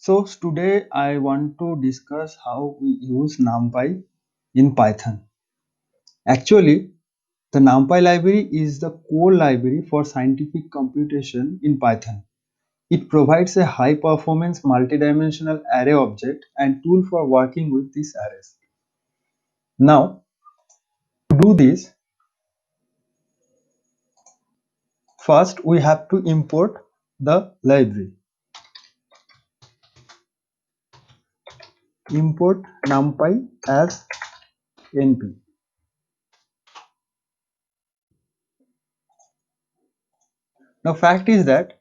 So today I want to discuss how we use NumPy in Python. Actually, the NumPy library is the core library for scientific computation in Python. It provides a high performance multidimensional array object and tool for working with these arrays. Now, to do this, first we have to import the library. Import NumPy as np. Now fact is that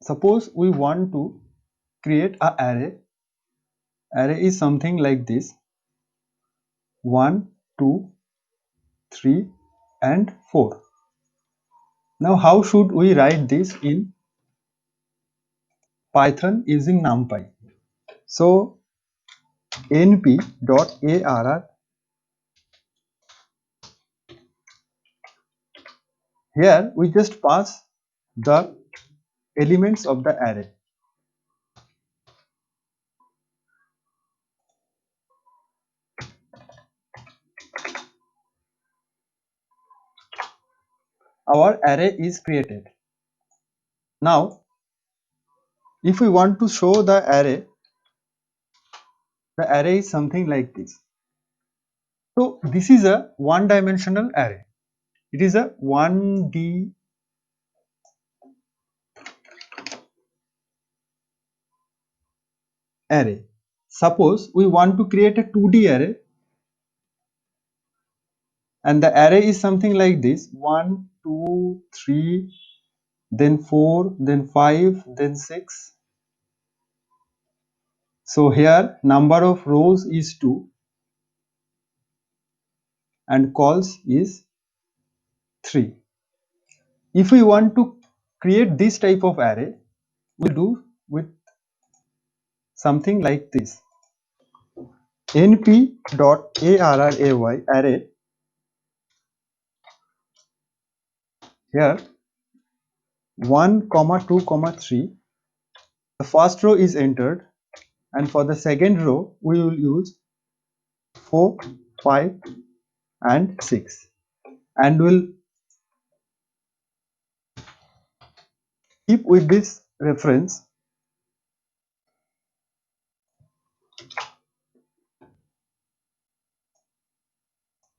suppose we want to create a array is something like this: 1 2 3 and 4. Now how should we write this in Python using NumPy? So np.arr, here we just pass the elements of the array. Our array is created. Now if we want to show the array is something like this. So this is a one dimensional array. It is a 1D array. Suppose we want to create a 2D array, and the array is something like this: 1 2 3, then 4, then 5, then 6. So here number of rows is 2 and calls is 3. If we want to create this type of array, we do with something like this: np.array array. Here 1 comma 2 comma 3, the first row is entered, and for the second row we will use 4 5 and 6, and we'll keep with this reference.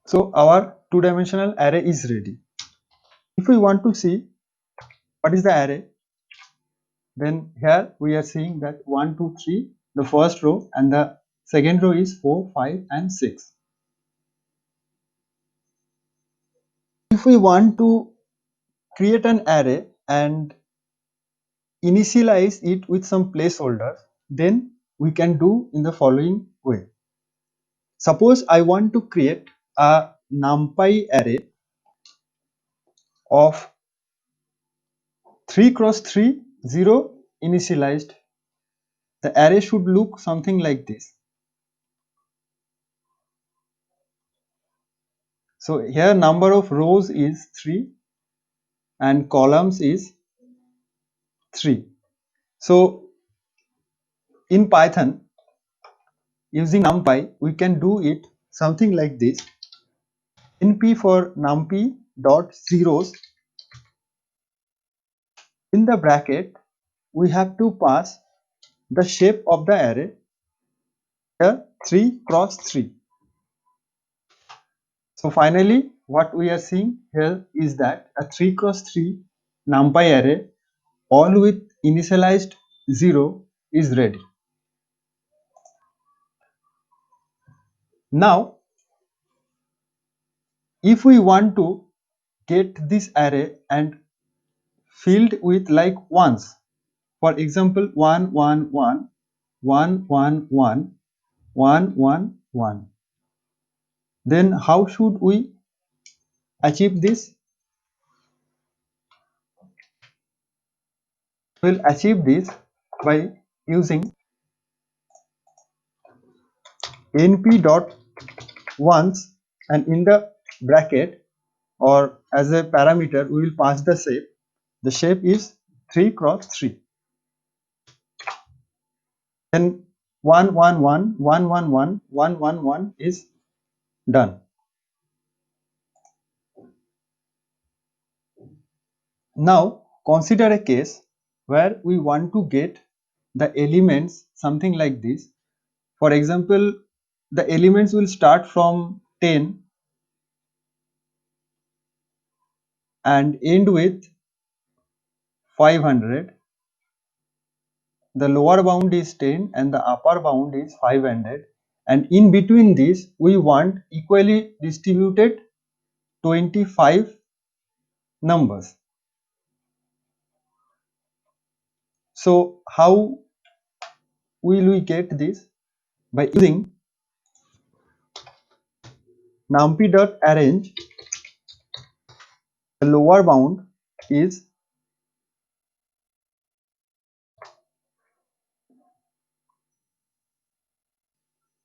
So our two-dimensional array is ready. If we want to see what is the array, then here we are seeing that 1 2 3, the first row, and the second row is 4 5 and 6. If we want to create an array and initialize it with some placeholders, then we can do in the following way. Suppose I want to create a NumPy array of 3 cross 3 0 initialized. The array should look something like this. So here number of rows is 3 and columns is 3. So in Python using NumPy we can do it something like this: np for numpy dot zeros, in the bracket we have to pass the shape of the array, here 3 cross 3. So finally what we are seeing here is that a 3 cross 3 NumPy array all with initialized 0 is ready. Now if we want to get this array and filled with like ones, for example 1 1 1 1 1 1 1 1 1, then how should we achieve this? We'll achieve this by using np dot ones, and in the bracket or as a parameter we will pass the shape. The shape is 3 cross 3. Then 1 1 1 1 1 1 1 1 1 is done. Now consider a case where we want to get the elements something like this. For example, the elements will start from 10 and end with 500. The lower bound is 10 and the upper bound is 500, and in between this we want equally distributed 25 numbers. So how will we get this? By using numpy.arrange. The lower bound is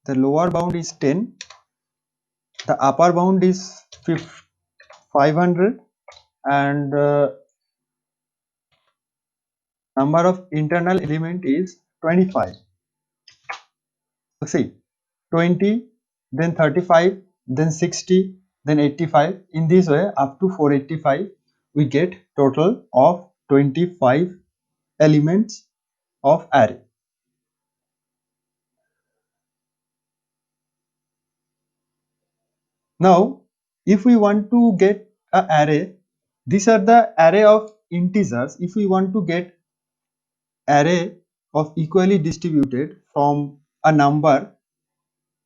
the lower bound is 10, the upper bound is 500, and number of internal element is 25. So see, 20, then 35, then 60, then 85. In this way, up to 485, we get total of 25 elements of array. Now, if we want to get an array, these are the array of integers. If we want to get array of equally distributed from a number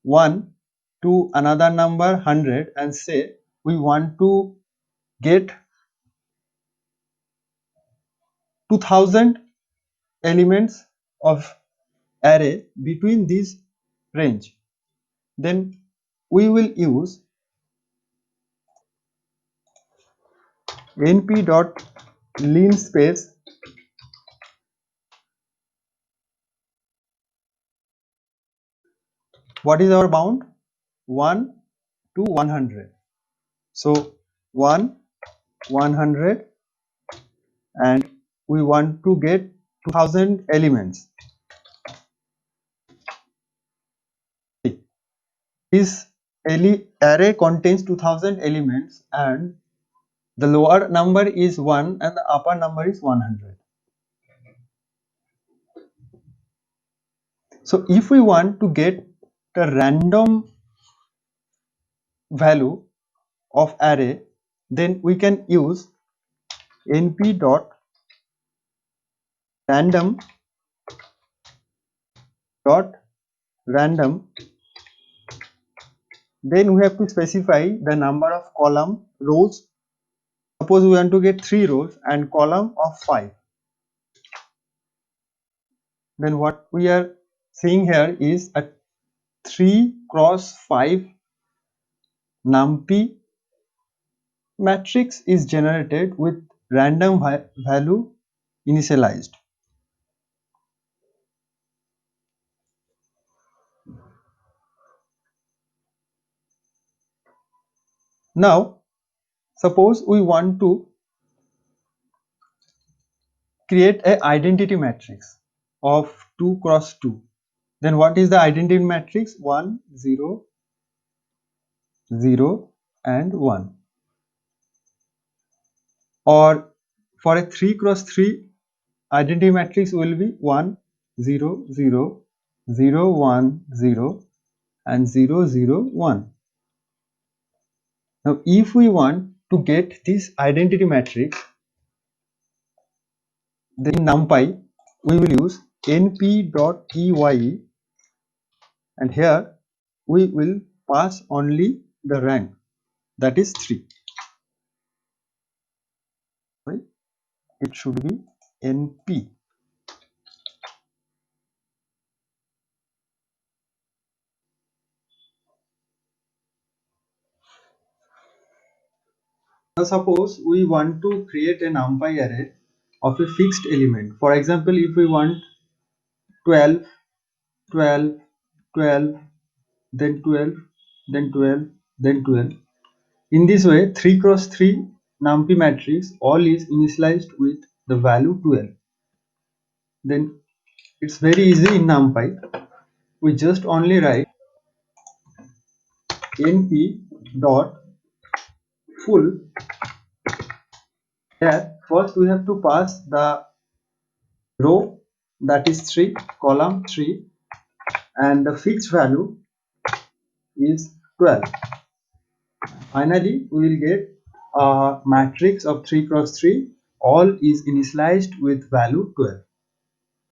1 to another number 100, and say we want to get 2000 elements of array between this range, then we will use np.linspace. What is our bound? 1 to 100. So 1 100, and we want to get 2000 elements. This array contains 2000 elements, and the lower number is 1 and the upper number is 100. So if we want to get the random value of array, then we can use np.random.random. Then we have to specify the number of column rows. Suppose we want to get 3 rows and column of 5. Then what we are seeing here is a 3 cross 5 numpy matrix is generated with random value initialized. Now suppose we want to create an identity matrix of 2 cross 2. Then what is the identity matrix? 1 0 0 and 1. Or for a 3 cross 3, identity matrix will be 1 0 0 0 1 0 and 0 0 1. Now if we want to get this identity matrix, then in NumPy we will use np.eye, and here we will pass only the rank, that is 3. Right? It should be np. Now suppose we want to create a NumPy array of a fixed element. For example, if we want 12, 12, 12, then 12, then 12, then 12. In this way, 3 cross 3 NumPy matrix all is initialized with the value 12. Then it's very easy in NumPy. We just only write np dot full. Here first we have to pass the row, that is 3, column 3, and the fixed value is 12. Finally, we will get a matrix of 3 cross 3. All is initialized with value 12.